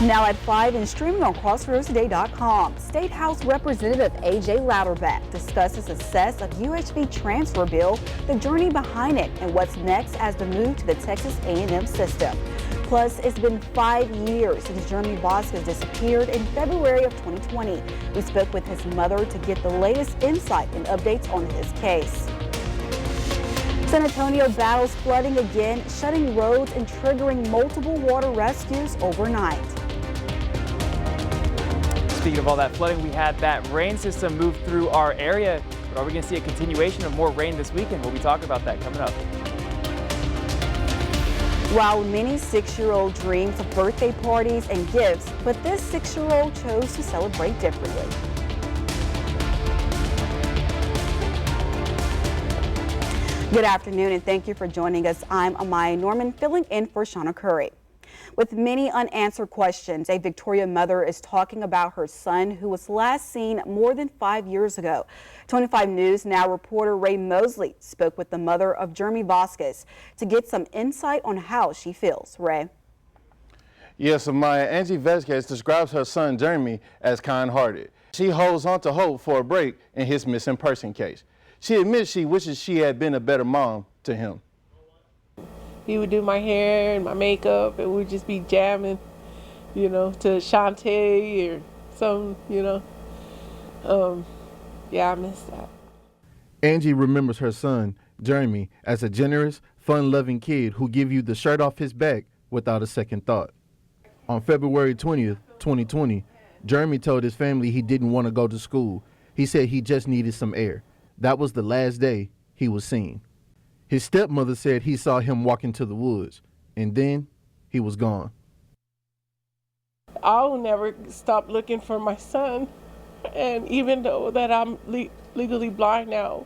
Now at 5 and streaming on crossroadstoday.com, State House Representative A.J. Louderback discusses success of UHB transfer bill, the journey behind it, and what's next as the move to the Texas A&M system. Plus, it's been 5 years since Jeremy Vasquez disappeared in February of 2020. We spoke with his mother to get the latest insight and updates on his case. San Antonio battles flooding again, shutting roads and triggering multiple water rescues overnight. Speaking of all that flooding, we had that rain system move through our area. But are we going to see a continuation of more rain this weekend? We'll be talking about that coming up. While many 6-year-old dreams of birthday parties and gifts, but this 6-year-old chose to celebrate differently. Good afternoon and thank you for joining us. I'm Amaya Norman, filling in for Shauna Curry. With many unanswered questions, a Victoria mother is talking about her son who was last seen more than 5 years ago. 25 News Now reporter Ray Mosley spoke with the mother of Jeremy Vasquez to get some insight on how she feels. Ray. Yes, Amaya, Angie Vasquez describes her son Jeremy as kind-hearted. She holds on to hope for a break in his missing person case. She admits she wishes she had been a better mom to him. He would do my hair and my makeup, and we'd just be jamming, to Shantae or some, Yeah, I miss that. Angie remembers her son, Jeremy, as a generous, fun-loving kid who give you the shirt off his back without a second thought. On February 20th, 2020, Jeremy told his family he didn't want to go to school. He said he just needed some air. That was the last day he was seen. His stepmother said he saw him walk into the woods, and then he was gone. I will never stop looking for my son, and even though that I'm legally blind now,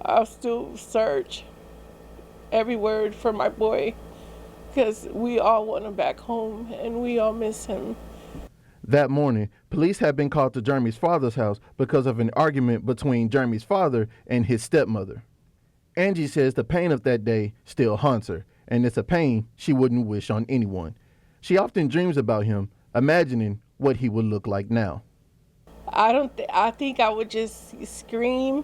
I'll still search everywhere for my boy, because we all want him back home, and we all miss him. That morning, police had been called to Jeremy's father's house because of an argument between Jeremy's father and his stepmother. Angie says the pain of that day still haunts her, and it's a pain she wouldn't wish on anyone. She often dreams about him, imagining what he would look like now. I think I would just scream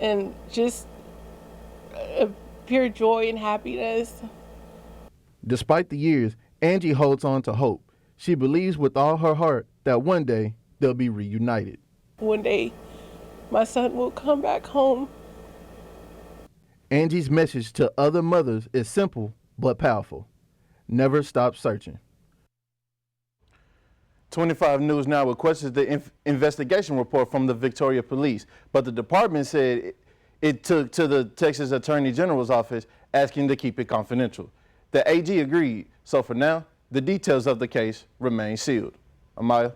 and just pure joy and happiness. Despite the years, Angie holds on to hope. She believes with all her heart that one day they'll be reunited. One day, my son will come back home. Angie's message to other mothers is simple but powerful. Never stop searching. 25 News Now requested the investigation report from the Victoria Police, but the department said it took to the Texas Attorney General's office asking to keep it confidential. The AG agreed, so for now, the details of the case remain sealed. Amaya?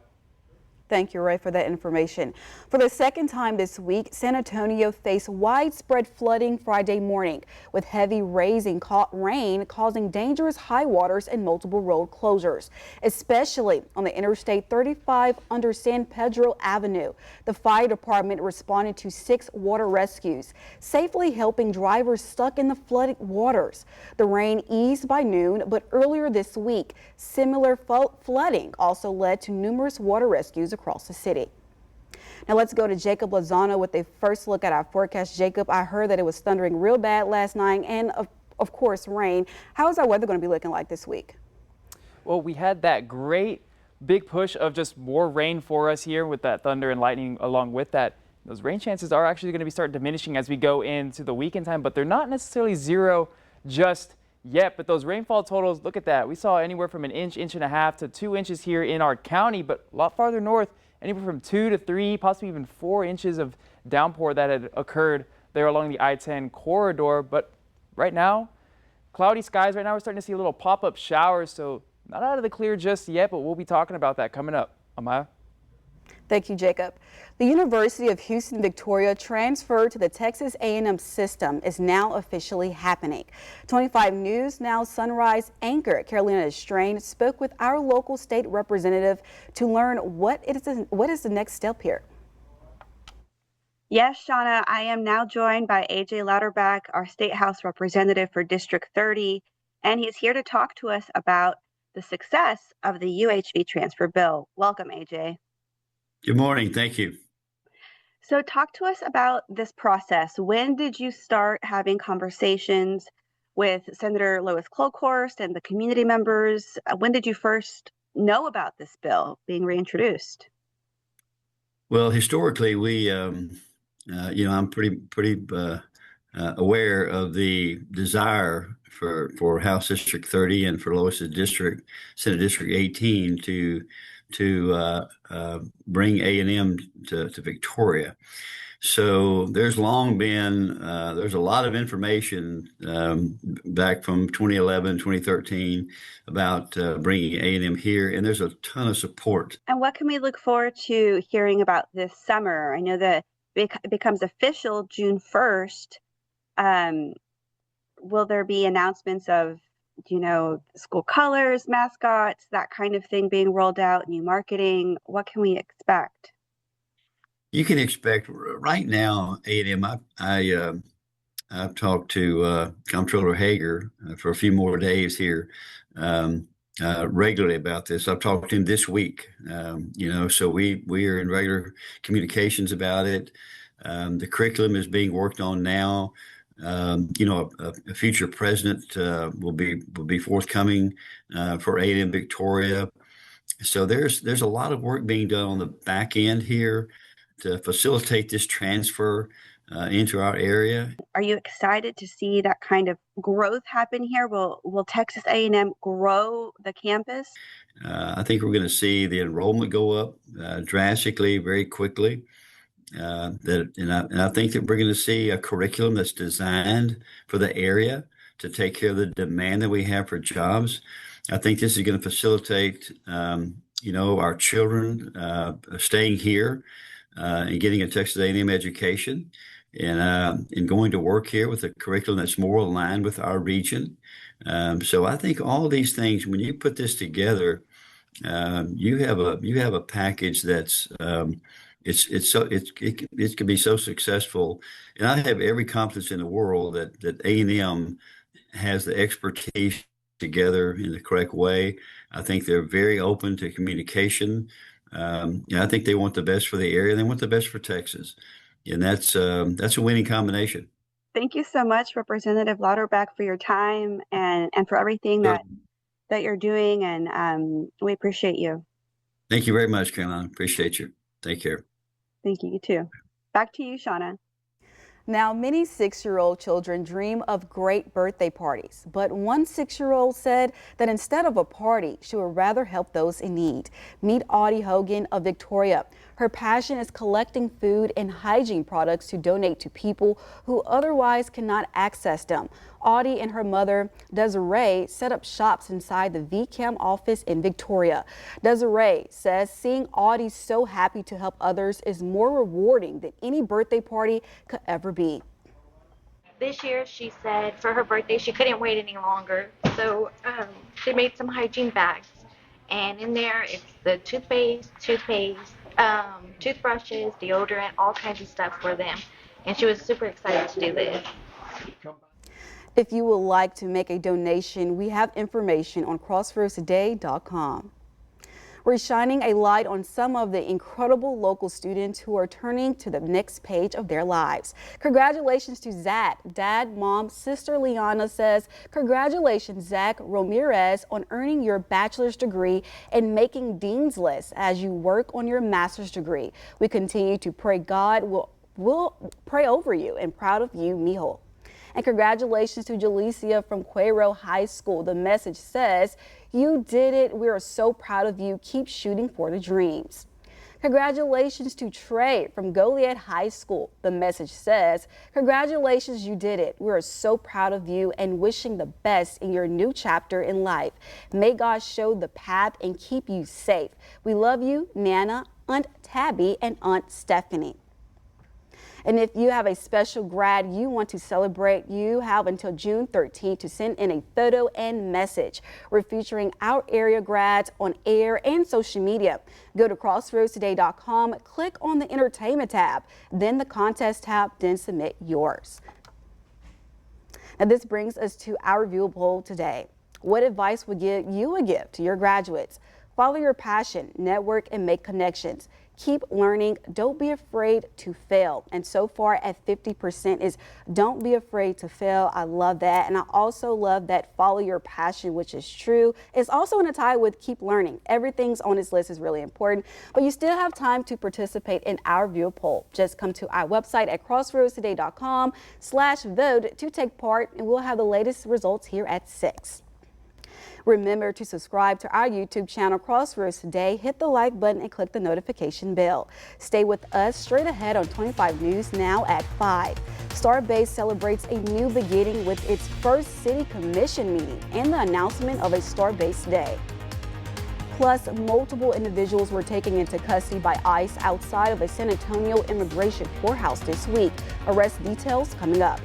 Thank you, Ray, for that information. For the second time this week, San Antonio faced widespread flooding Friday morning, with heavy rain causing dangerous high waters and multiple road closures, especially on the Interstate 35 under San Pedro Avenue. The fire department responded to 6 water rescues, safely helping drivers stuck in the flooded waters. The rain eased by noon, but earlier this week, similar flooding also led to numerous water rescues across the city. Now let's go to Jacob Lozano with a first look at our forecast. Jacob, I heard that it was thundering real bad last night and of course rain. How is our weather going to be looking like this week? Well, we had that great big push of just more rain for us here with that thunder and lightning along with that. Those rain chances are actually going to start diminishing as we go into the weekend time, but they're not necessarily zero just yet. But those rainfall totals, look at that. We saw anywhere from an inch, inch and a half to 2 inches here in our county, but a lot farther north, anywhere from 2 to 3, possibly even 4 inches of downpour that had occurred there along the I-10 corridor. But right now, cloudy skies. Right now, we're starting to see a little pop-up showers, so not out of the clear just yet, but we'll be talking about that coming up. Amaya? Thank you, Jacob. The University of Houston Victoria transfer to the Texas A&M system is now officially happening. 25 News Now Sunrise anchor Carolina Strain spoke with our local state representative to learn what is the next step here. Yes, Shauna, I am now joined by A.J. Louderback, our State House representative for District 30, and he's here to talk to us about the success of the UHV transfer bill. Welcome, AJ. Good morning. Thank you. So talk to us about this process. When did you start having conversations with Senator Lois Kolkhorst and the community members? When did you first know about this bill being reintroduced? Well, historically, I'm pretty aware of the desire for House District 30 and for Lois's district, Senate District 18, to bring A&M to Victoria. So there's long been, there's a lot of information back from 2011, 2013 about bringing A&M here, and there's a ton of support. And what can we look forward to hearing about this summer? I know that it becomes official June 1st. Will there be announcements of, school colors, mascots, that kind of thing being rolled out, new marketing? What can we expect? You can expect right now, A&M, I've talked to Comptroller Hager for a few more days here regularly about this. I've talked to him this week, so we are in regular communications about it. The curriculum is being worked on now. A future president will be forthcoming for A&M Victoria. So there's a lot of work being done on the back end here to facilitate this transfer into our area. Are you excited to see that kind of growth happen here? Will Texas A&M grow the campus? I think we're going to see the enrollment go up drastically, very quickly. And I think that we're going to see a curriculum that's designed for the area to take care of the demand that we have for jobs. I think this is going to facilitate, our children staying here and getting a Texas A&M education and going to work here with a curriculum that's more aligned with our region. So I think all of these things, when you put this together, you have a package that's it can be so successful, and I have every confidence in the world that A&M has the expertise together in the correct way. I think they're very open to communication. I think they want the best for the area. They want the best for Texas, and that's a winning combination. Thank you so much, Representative Lauterbach, for your time and for everything that you're doing, and we appreciate you. Thank you very much, Caroline. Appreciate you. Take care. Thank you. You too. Back to you, Shauna. Now, many 6-year-old children dream of great birthday parties, but one 6-year-old said that instead of a party, she would rather help those in need. Meet Audie Hogan of Victoria. Her passion is collecting food and hygiene products to donate to people who otherwise cannot access them. Audie and her mother, Desiree, set up shops inside the VCAM office in Victoria. Desiree says seeing Audie so happy to help others is more rewarding than any birthday party could ever be. This year, she said for her birthday, she couldn't wait any longer. So she made some hygiene bags. And in there, it's the toothpaste, toothbrushes, deodorant, all kinds of stuff for them. And she was super excited to do this. If you would like to make a donation, we have information on crossroadstoday.com. We're shining a light on some of the incredible local students who are turning to the next page of their lives. Congratulations to Zach. Dad, Mom, Sister Liana says, congratulations, Zach Ramirez, on earning your bachelor's degree and making Dean's List as you work on your master's degree. We continue to pray God will pray over you and proud of you, mijo. And congratulations to Jalecia from Cuero High School. The message says, you did it. We are so proud of you. Keep shooting for the dreams. Congratulations to Trey from Goliad High School. The message says, congratulations, you did it. We are so proud of you and wishing the best in your new chapter in life. May God show the path and keep you safe. We love you, Nana, Aunt Tabby, and Aunt Stephanie. And if you have a special grad you want to celebrate, you have until June 13th to send in a photo and message. We're featuring our area grads on air and social media. Go to crossroadstoday.com, click on the entertainment tab, then the contest tab, then submit yours. Now this brings us to our view poll today. What advice would give to your graduates? Follow your passion, network, and make connections. Keep learning. Don't be afraid to fail. And so far at 50% is don't be afraid to fail. I love that. And I also love that follow your passion, which is true. It's also in a tie with keep learning. Everything's on this list is really important, but you still have time to participate in our viewer poll. Just come to our website at crossroadstoday.com/vote to take part, and we'll have the latest results here at 6. Remember to subscribe to our YouTube channel, Crossroads Today. Hit the like button and click the notification bell. Stay with us straight ahead on 25 News now at 5. Starbase celebrates a new beginning with its first city commission meeting and the announcement of a Starbase Day. Plus, multiple individuals were taken into custody by ICE outside of a San Antonio immigration courthouse this week. Arrest details coming up.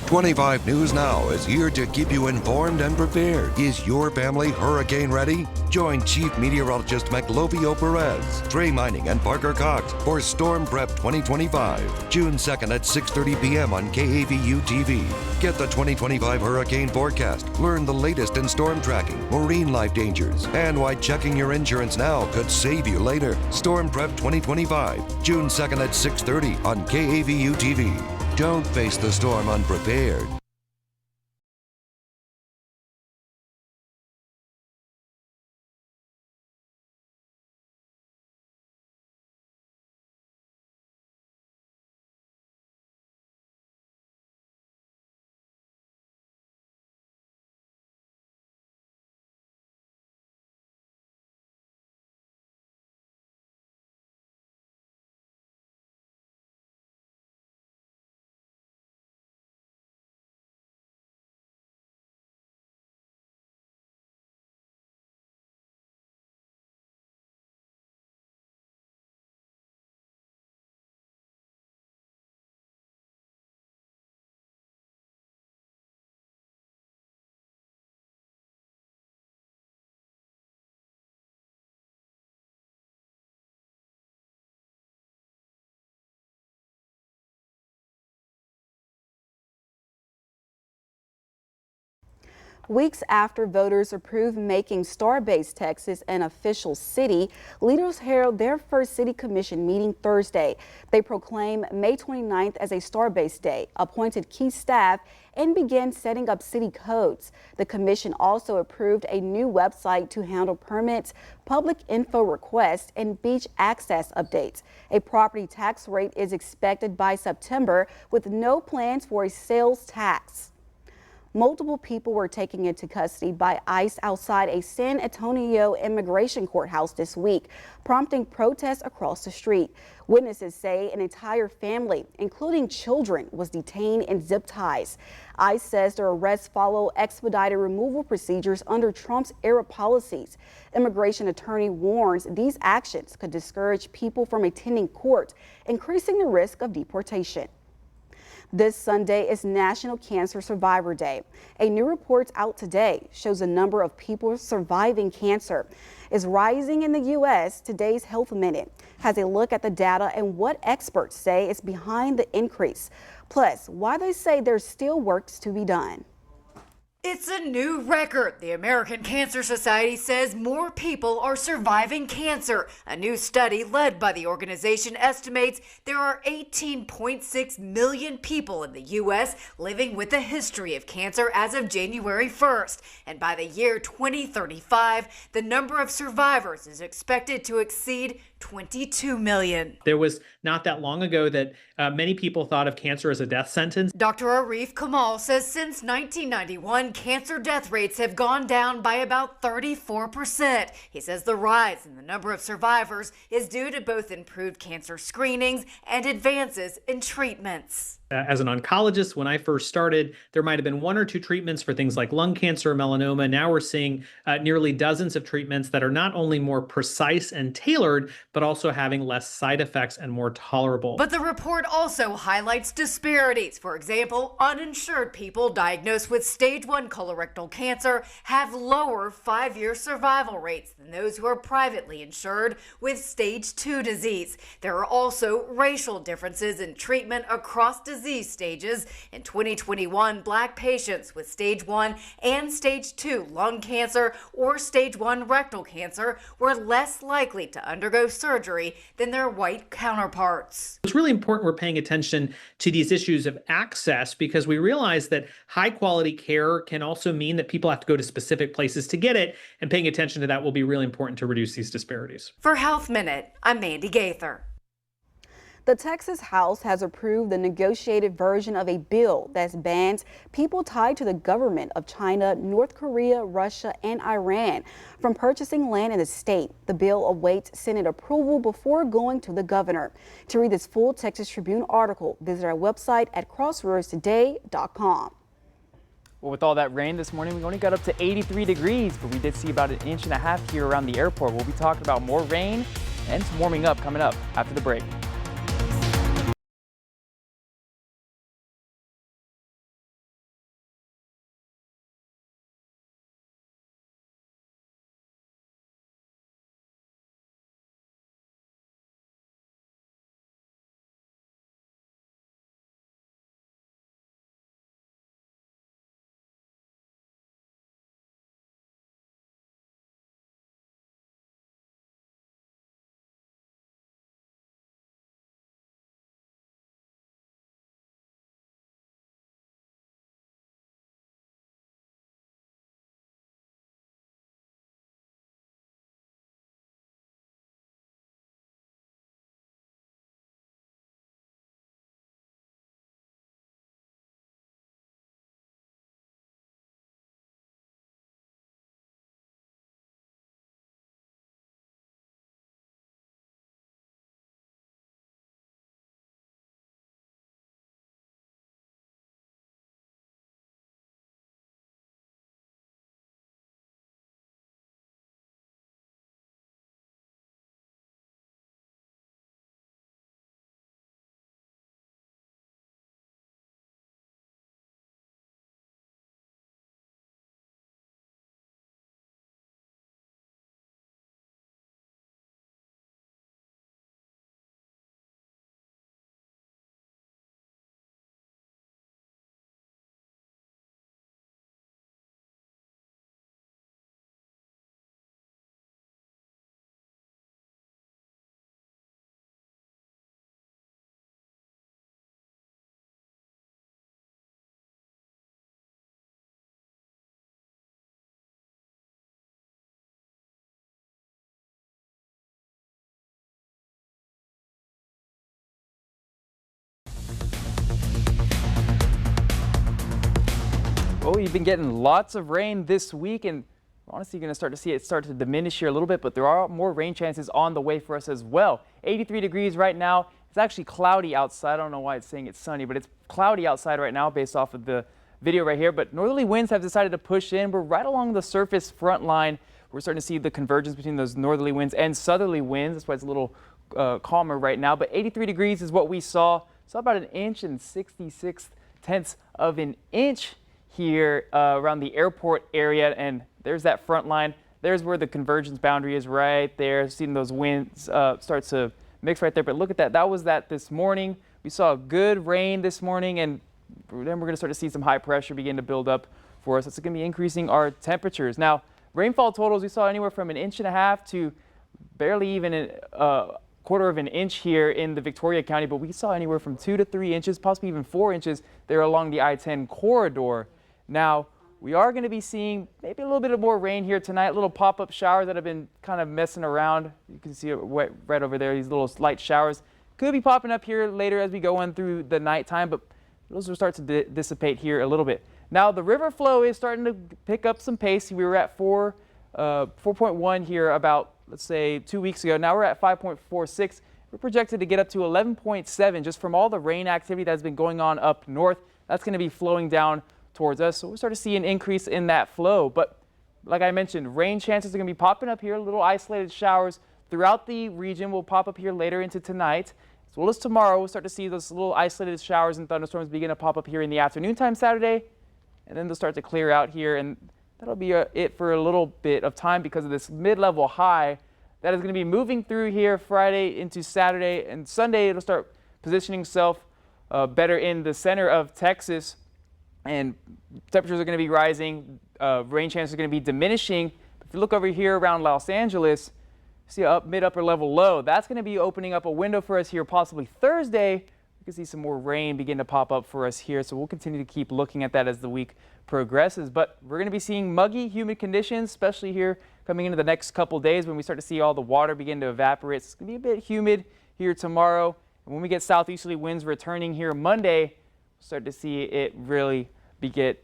25 News Now is here to keep you informed and prepared. Is your family hurricane ready? Join Chief Meteorologist Maclovio Perez, Trey Mining, and Parker Cox for Storm Prep 2025, June 2nd at 6:30 p.m. on KAVU TV. Get the 2025 hurricane forecast, learn the latest in storm tracking, marine life dangers, and why checking your insurance now could save you later. Storm Prep 2025, June 2nd at 6:30 on KAVU TV. Don't face the storm unprepared. Weeks after voters approved making Starbase, Texas an official city, leaders held their first city commission meeting Thursday. They proclaimed May 29th as a Starbase Day, appointed key staff, and began setting up city codes. The commission also approved a new website to handle permits, public info requests, and beach access updates. A property tax rate is expected by September, with no plans for a sales tax. Multiple people were taken into custody by ICE outside a San Antonio immigration courthouse this week, prompting protests across the street. Witnesses say an entire family, including children, was detained in zip ties. ICE says their arrests follow expedited removal procedures under Trump's era policies. Immigration attorney warns these actions could discourage people from attending court, increasing the risk of deportation. This Sunday is National Cancer Survivor Day. A new report out today shows the number of people surviving cancer is rising in the U.S. Today's Health Minute has a look at the data and what experts say is behind the increase, plus why they say there's still work to be done. It's a new record. The American Cancer Society says more people are surviving cancer. A new study led by the organization estimates there are 18.6 million people in the U.S. living with a history of cancer as of January 1st. And by the year 2035, the number of survivors is expected to exceed 22 million. There was not that long ago that many people thought of cancer as a death sentence. Dr. Arif Kamal says since 1991, cancer death rates have gone down by about 34%. He says the rise in the number of survivors is due to both improved cancer screenings and advances in treatments. As an oncologist, when I first started, there might have been one or two treatments for things like lung cancer or melanoma. Now we're seeing nearly dozens of treatments that are not only more precise and tailored, but also having less side effects and more tolerable. But the report also highlights disparities. For example, uninsured people diagnosed with stage 1 colorectal cancer have lower 5-year survival rates than those who are privately insured with stage 2 disease. There are also racial differences in treatment across disease stages. In 2021, Black patients with stage 1 and stage 2 lung cancer or stage 1 rectal cancer were less likely to undergo surgery than their white counterparts. It's really important we're paying attention to these issues of access, because we realize that high quality care can also mean that people have to go to specific places to get it, and paying attention to that will be really important to reduce these disparities. For Health Minute, I'm Mandy Gaither. The Texas House has approved the negotiated version of a bill that bans people tied to the government of China, North Korea, Russia, and Iran from purchasing land in the state. The bill awaits Senate approval before going to the governor. To read this full Texas Tribune article, visit our website at crossroadstoday.com. Well, with all that rain this morning, we only got up to 83 degrees, but we did see about 1.5 inches here around the airport. We'll be talking about more rain and some warming up coming up after the break. Oh, you've been getting lots of rain this week, and we're honestly going to start to see it start to diminish here a little bit, but there are more rain chances on the way for us as well. 83 degrees right now. It's actually cloudy outside. I don't know why it's saying it's sunny, but it's cloudy outside right now based off of the video right here. But northerly winds have decided to push in. We're right along the surface front line. We're starting to see the convergence between those northerly winds and southerly winds. That's why it's a little calmer right now. But 83 degrees is what we saw. Saw about 1 inch and 66/10 of an inch here around the airport area, and there's that front line. There's where the convergence boundary is right there. Seeing those winds start to mix right there. But look at that. That was that this morning. We saw good rain this morning, and then we're going to start to see some high pressure begin to build up for us. It's going to be increasing our temperatures. Now, rainfall totals, we saw anywhere from 1.5 inches to barely even a quarter of an inch here in the Victoria County, but we saw anywhere from 2 to 3 inches, possibly even 4 inches there along the I-10 corridor. Now, we are going to be seeing maybe a little bit of more rain here tonight, little pop-up showers that have been kind of messing around. You can see it right over there, these little light showers. Could be popping up here later as we go on through the nighttime, but those will start to dissipate here a little bit. Now, the river flow is starting to pick up some pace. We were at 4.1 here about, let's say, 2 weeks ago. Now we're at 5.46. We're projected to get up to 11.7 just from all the rain activity that's been going on up north. That's going to be flowing down towards us. So we'll start to see an increase in that flow. But like I mentioned, rain chances are going to be popping up here, little isolated showers throughout the region will pop up here later into tonight. As well as tomorrow, we'll start to see those little isolated showers and thunderstorms begin to pop up here in the afternoon time Saturday, and then they'll start to clear out here, and that'll be it for a little bit of time because of this mid-level high that is going to be moving through here Friday into Saturday, and Sunday it'll start positioning itself better in the center of Texas, and temperatures are going to be rising. Rain chances are going to be diminishing. If you look over here around Los Angeles, see a mid-upper level low. That's going to be opening up a window for us here possibly Thursday. We can see some more rain begin to pop up for us here, so we'll continue to keep looking at that as the week progresses. But we're going to be seeing muggy, humid conditions, especially here coming into the next couple days when we start to see all the water begin to evaporate. It's going to be a bit humid here tomorrow. And when we get southeasterly winds returning here Monday, we'll start to see it really get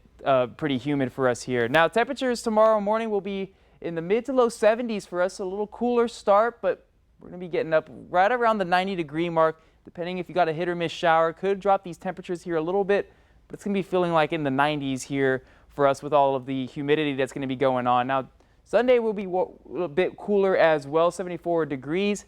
pretty humid for us here. Now, temperatures tomorrow morning will be in the mid to low 70s for us, so a little cooler start, but we're going to be getting up right around the 90-degree mark, depending if you got a hit or miss shower. Could drop these temperatures here a little bit, but it's going to be feeling like in the 90s here for us with all of the humidity that's going to be going on. Now, Sunday will be a bit cooler as well, 74 degrees.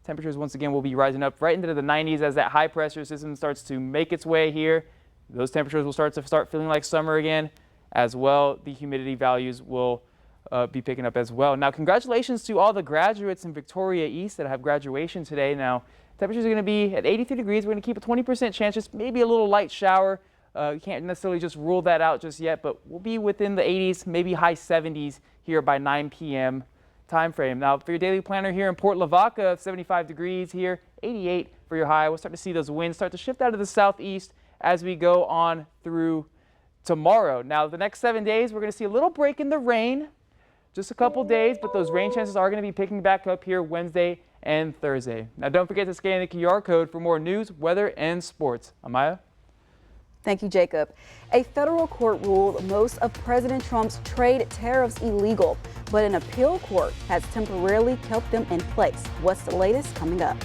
Temperatures once again will be rising up right into the 90s as that high pressure system starts to make its way here. Those temperatures will start feeling like summer again as well. The humidity values will be picking up as well. Now, congratulations to all the graduates in Victoria East that have graduation today. Now, temperatures are going to be at 83 degrees. We're going to keep a 20% chance, just maybe a little light shower. You can't necessarily just rule that out just yet, but we'll be within the 80s, maybe high 70s here by 9 p.m. time frame. Now, for your daily planner here in Port Lavaca, 75 degrees here, 88 for your high. We'll start to see those winds start to shift out of the southeast as we go on through tomorrow. Now, the next 7 days, we're going to see a little break in the rain. Just a couple days, but those rain chances are going to be picking back up here Wednesday and Thursday. Now, don't forget to scan the QR code for more news, weather, and sports. Amaya? Thank you, Jacob. A federal court ruled most of President Trump's trade tariffs illegal, but an appeal court has temporarily kept them in place. What's the latest? Coming up.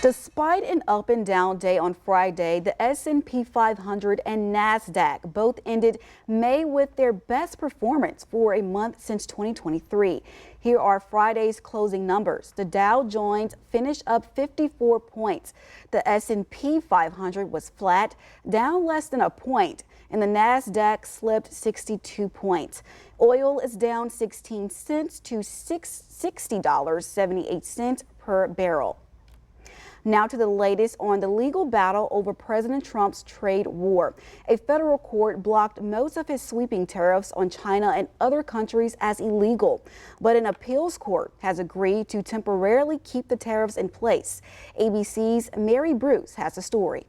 Despite an up and down day on Friday, the S&P 500 and NASDAQ both ended May with their best performance for a month since 2023. Here are Friday's closing numbers. The Dow Jones finished up 54 points. The S&P 500 was flat, down less than a point. and the NASDAQ slipped 62 points. Oil is down 16 cents to $60.78 per barrel. Now to the latest on the legal battle over President Trump's trade war. A federal court blocked most of his sweeping tariffs on China and other countries as illegal, but an appeals court has agreed to temporarily keep the tariffs in place. ABC's Mary Bruce has the story.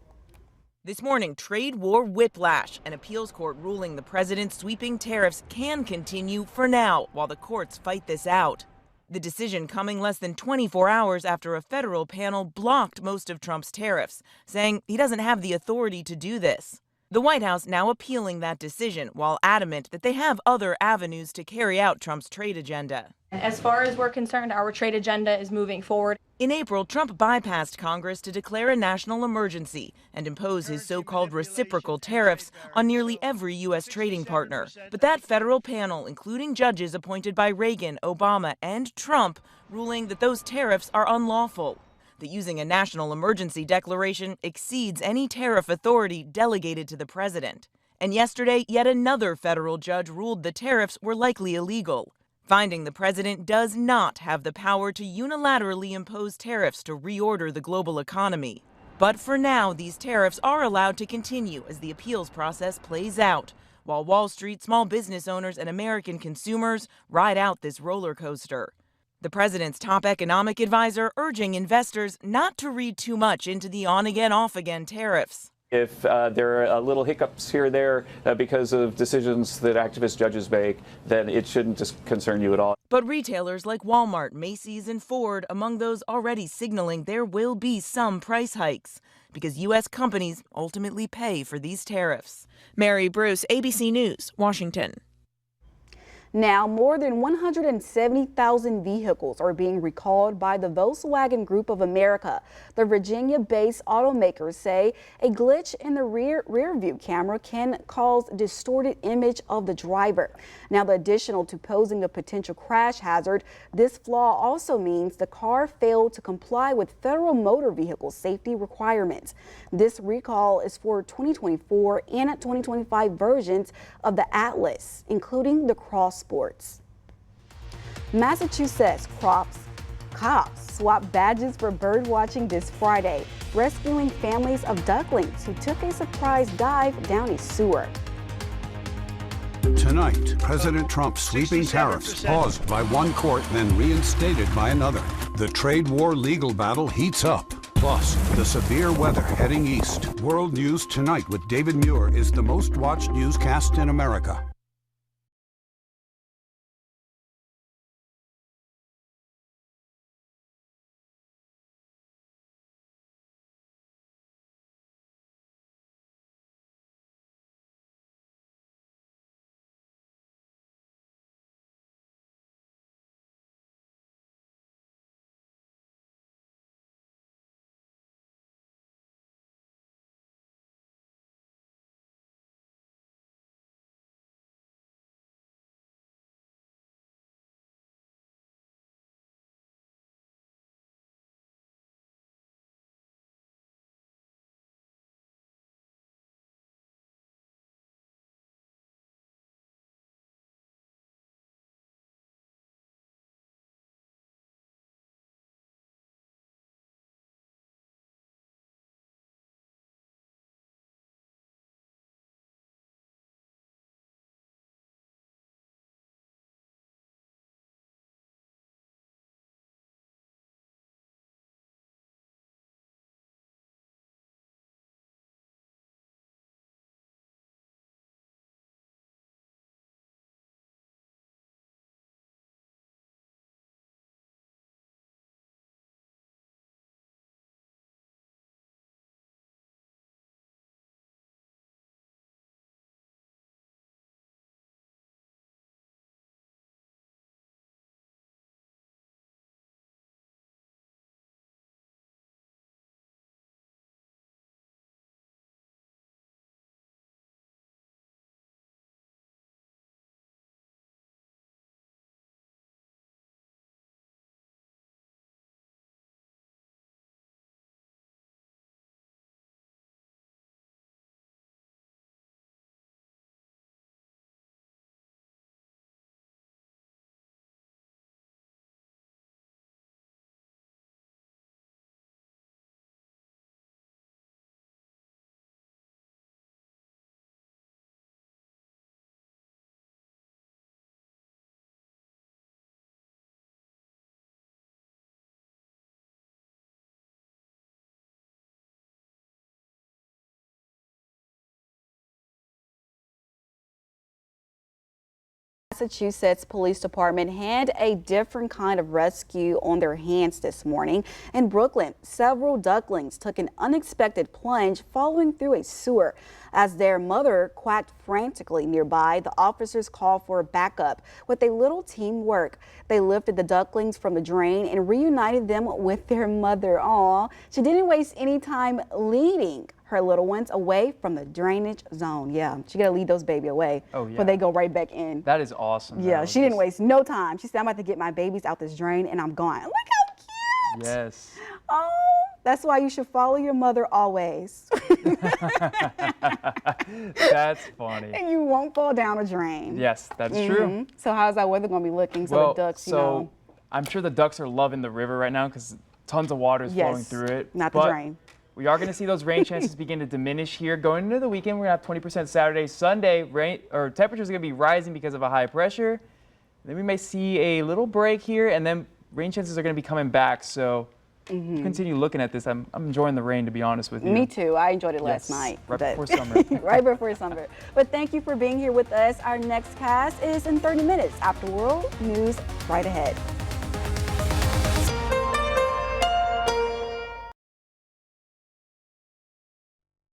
This morning, trade war whiplash, an appeals court ruling the president's sweeping tariffs can continue for now while the courts fight this out. The decision coming less than 24 hours after a federal panel blocked most of Trump's tariffs, saying he doesn't have the authority to do this. The White House now appealing that decision while adamant that they have other avenues to carry out Trump's trade agenda. As far as we're concerned, our trade agenda is moving forward. In April, Trump bypassed Congress to declare a national emergency and impose his so-called reciprocal tariffs on nearly every U.S. trading partner. But that federal panel, including judges appointed by Reagan, Obama, and Trump, ruling that those tariffs are unlawful, that using a national emergency declaration exceeds any tariff authority delegated to the president. And yesterday, yet another federal judge ruled the tariffs were likely illegal, finding the president does not have the power to unilaterally impose tariffs to reorder the global economy. But for now, these tariffs are allowed to continue as the appeals process plays out, while Wall Street, small business owners, and American consumers ride out this roller coaster. The president's top economic advisor urging investors not to read too much into the on-again, off-again tariffs. If there are little hiccups here or there because of decisions that activist judges make, then it shouldn't just concern you at all. But retailers like Walmart, Macy's, and Ford among those already signaling there will be some price hikes because U.S. companies ultimately pay for these tariffs. Mary Bruce, ABC News, Washington. Now, more than 170,000 vehicles are being recalled by the Volkswagen Group of America. The Virginia-based automakers say a glitch in the rear view camera can cause distorted image of the driver. Now, the additional to posing a potential crash hazard, this flaw also means the car failed to comply with federal motor vehicle safety requirements. This recall is for 2024 and 2025 versions of the Atlas, including the Cross Sports. Massachusetts cops swap badges for bird watching this Friday, rescuing families of ducklings who took a surprise dive down a sewer. Tonight, President Trump's sweeping tariffs paused by one court, then reinstated by another. The trade war legal battle heats up. Plus, the severe weather heading east. World News Tonight with David Muir is the most watched newscast in America. Massachusetts Police Department had a different kind of rescue on their hands this morning. In Brooklyn, several ducklings took an unexpected plunge falling through a sewer. As their mother quacked frantically nearby, the officers called for backup. With a little teamwork, they lifted the ducklings from the drain and reunited them with their mother. Aw, she didn't waste any time leading her little ones away from the drainage zone. Yeah, she gotta lead those baby away before they go right back in. That is awesome. Yeah, she didn't waste no time. She said, I'm about to get my babies out this drain and I'm gone. Look how cute. Yes. Oh, that's why you should follow your mother always. That's funny. And you won't fall down a drain. Yes, that's true. So how's that weather gonna be looking? So Well, the ducks, you know. I'm sure the ducks are loving the river right now because tons of water is flowing Yes, through it. not the But drain. We are going to see those rain chances begin to diminish here. Going into the weekend, we're going to have 20% Saturday, Sunday. Temperatures are going to be rising because of a high pressure. Then we may see a little break here, and then rain chances are going to be coming back. So continue looking at this. I'm enjoying the rain, to be honest with you. Me too. I enjoyed it last Yes, night. right but- before summer. Right before summer. But thank you for being here with us. Our next cast is in 30 minutes after World News right ahead.